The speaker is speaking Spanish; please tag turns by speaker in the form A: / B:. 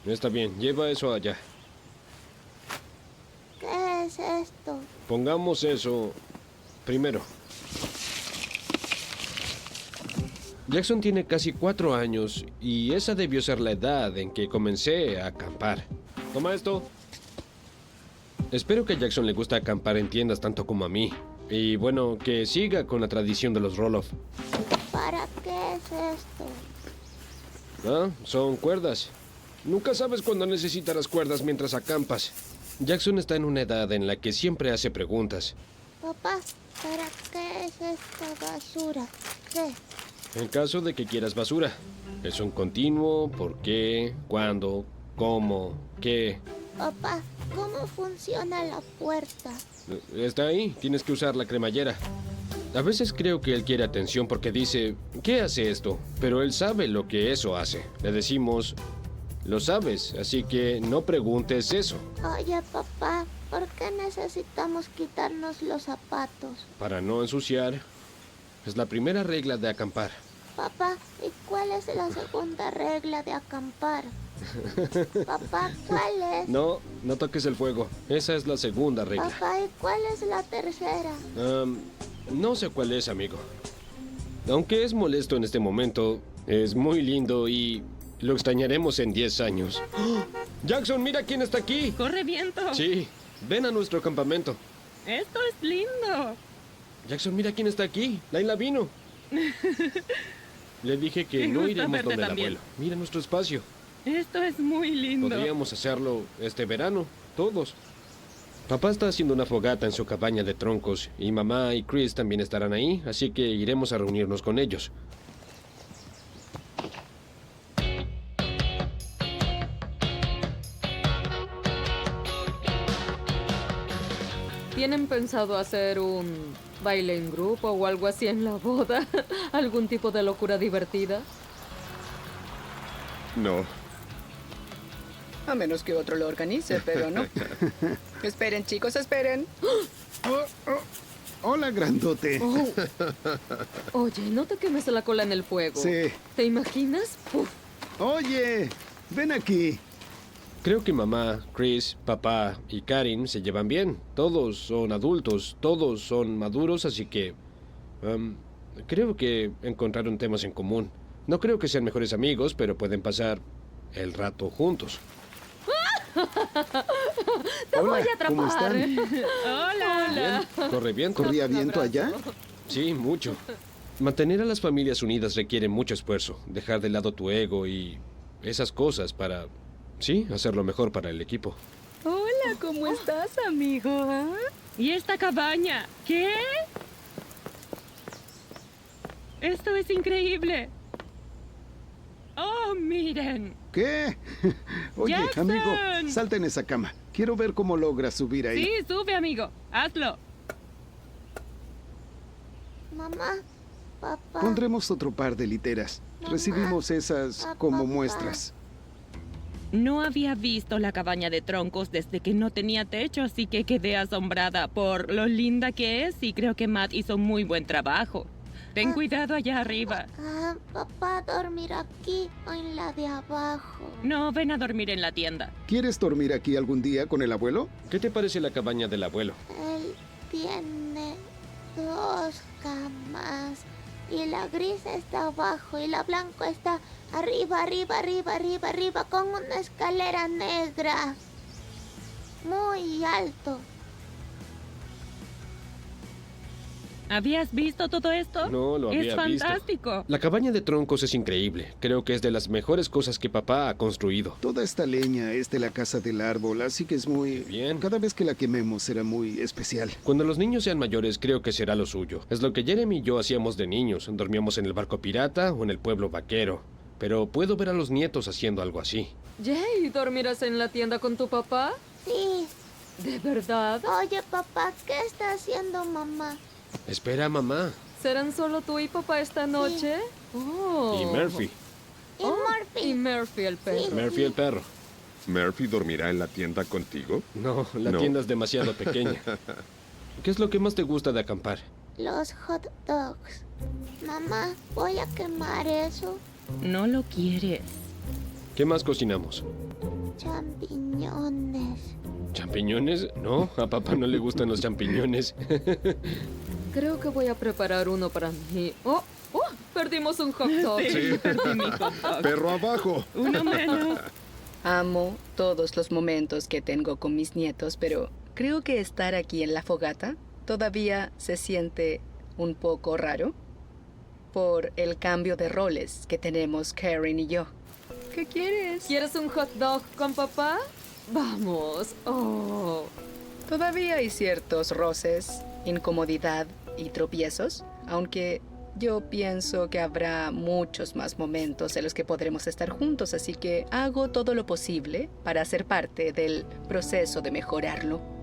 A: Está bien, lleva eso allá.
B: ¿Qué es esto?
A: Pongamos eso primero. Jackson tiene casi 4 años y esa debió ser la edad en que comencé a acampar. Toma esto. Espero que a Jackson le guste acampar en tiendas tanto como a mí. Y bueno, que siga con la tradición de los roll-off.
B: ¿Para qué es esto?
A: Ah, son cuerdas. Nunca sabes cuándo necesitarás cuerdas mientras acampas. Jackson está en una edad en la que siempre hace preguntas.
B: Papá, ¿para qué es esta basura? ¿Qué?
A: En caso de que quieras basura, es un continuo, por qué, cuándo, cómo, qué.
B: Papá, ¿cómo funciona la puerta?
A: Está ahí, tienes que usar la cremallera. A veces creo que él quiere atención porque dice, ¿qué hace esto? Pero él sabe lo que eso hace. Le decimos, lo sabes, así que no preguntes eso.
B: Oye, papá, ¿por qué necesitamos quitarnos los zapatos?
A: Para no ensuciar, es la primera regla de acampar.
B: Papá, ¿y cuál es la segunda regla de acampar? Papá, ¿cuál es?
A: No, no toques el fuego. Esa es la segunda regla.
B: Papá, ¿y cuál es la tercera?
A: No sé cuál es, amigo. Aunque es molesto en este momento, es muy lindo y lo extrañaremos en 10 años. ¡Oh! Jackson, mira quién está aquí.
C: ¡Corre viento!
A: Sí, ven a nuestro campamento.
C: ¡Esto es lindo!
A: Jackson, mira quién está aquí. Laila vino. Le dije que
C: Me
A: no
C: gusta
A: iremos
C: verte
A: donde el
C: también.
A: abuelo. Mira nuestro espacio.
C: Esto es muy lindo.
A: Podríamos hacerlo este verano, todos. Papá está haciendo una fogata en su cabaña de troncos y mamá y Chris también estarán ahí, así que iremos a reunirnos con ellos.
D: ¿Tienen pensado hacer un baile en grupo o algo así en la boda? ¿Algún tipo de locura divertida?
E: No.
F: A menos que otro lo organice, pero no. Esperen, chicos, esperen.
E: Hola, grandote.
D: Oh. Oye, no te quemes la cola en el fuego.
E: Sí.
D: ¿Te imaginas? Uf.
E: Oye, ven aquí.
A: Creo que mamá, Chris, papá y Karin se llevan bien. Todos son adultos, todos son maduros, así que... creo que encontraron temas en común. No creo que sean mejores amigos, pero pueden pasar el rato juntos.
D: Te voy a
E: Hola, ¿cómo
D: atrapar.
E: están?
C: ¡Hola!
A: Bien, corre viento.
E: ¿Corría
D: Un
E: viento
D: abrazo.
E: allá?
A: Sí, mucho. Mantener a las familias unidas requiere mucho esfuerzo. Dejar de lado tu ego y esas cosas para... Sí, hacerlo mejor para el equipo.
F: Hola, ¿cómo estás, amigo? ¿Ah?
C: ¿Y esta cabaña? ¿Qué? Esto es increíble. ¡Oh, miren!
E: ¿Qué? Oye,
C: Jackson.
E: amigo, salta en esa cama. Quiero ver cómo logras subir ahí.
C: Sí, sube, amigo. Hazlo.
B: Mamá, papá.
E: Pondremos otro par de literas.
B: Mamá.
E: Recibimos esas como
B: Papá.
E: muestras.
C: No había visto la cabaña de troncos desde que no tenía techo, así que quedé asombrada por lo linda que es y creo que Matt hizo muy buen trabajo. Ten cuidado allá arriba.
B: Papá, ¿dormir aquí o en la de abajo?
C: No, ven a dormir en la tienda.
E: ¿Quieres dormir aquí algún día con el abuelo?
A: ¿Qué te parece la cabaña del abuelo?
B: Él tiene 2 camas y la gris está abajo y la blanca está arriba, arriba, arriba, arriba, arriba con una escalera negra. Muy alto.
C: ¿Habías visto todo esto?
A: No lo había
C: Es
A: visto.
C: fantástico.
A: La cabaña de troncos es increíble. Creo que es de las mejores cosas que papá ha construido.
E: Toda esta leña es de la casa del árbol, así que es muy...
A: Bien.
E: Cada vez que la quememos será muy especial.
A: Cuando los niños sean mayores, creo que será lo suyo. Es lo que Jeremy y yo hacíamos de niños. Dormíamos en el barco pirata o en el pueblo vaquero. Pero puedo ver a los nietos haciendo algo así.
D: Jay, ¿dormirás en la tienda con tu papá?
B: Sí.
D: ¿De verdad?
B: Oye, papá, ¿qué está haciendo mamá?
A: Espera, mamá.
D: ¿Serán solo tú y papá esta noche? Oh.
A: Y Murphy.
B: Y
D: Oh,
B: Murphy.
D: Y Murphy, el perro.
A: Murphy el perro.
G: ¿Murphy dormirá en la tienda contigo?
A: No, la
G: No.
A: tienda es demasiado pequeña. ¿Qué es lo que más te gusta de acampar?
B: Los hot dogs. Mamá, voy a quemar eso.
C: No lo quieres.
A: ¿Qué más cocinamos?
B: champiñones.
A: ¿Champiñones? No, a papá no le gustan los champiñones.
D: Creo que voy a preparar uno para mí. ¡Oh! ¡Oh! Perdimos un hot dog.
C: Sí, perdí mi hot dog.
G: ¡Perro abajo!
C: Uno menos.
F: Amo todos los momentos que tengo con mis nietos, pero creo que estar aquí en la fogata todavía se siente un poco raro por el cambio de roles que tenemos Karen y yo. ¿Qué quieres?
D: ¿Quieres un hot dog con papá? Vamos. Oh.
F: Todavía hay ciertos roces, incomodidad y tropiezos, aunque yo pienso que habrá muchos más momentos en los que podremos estar juntos, así que hago todo lo posible para ser parte del proceso de mejorarlo.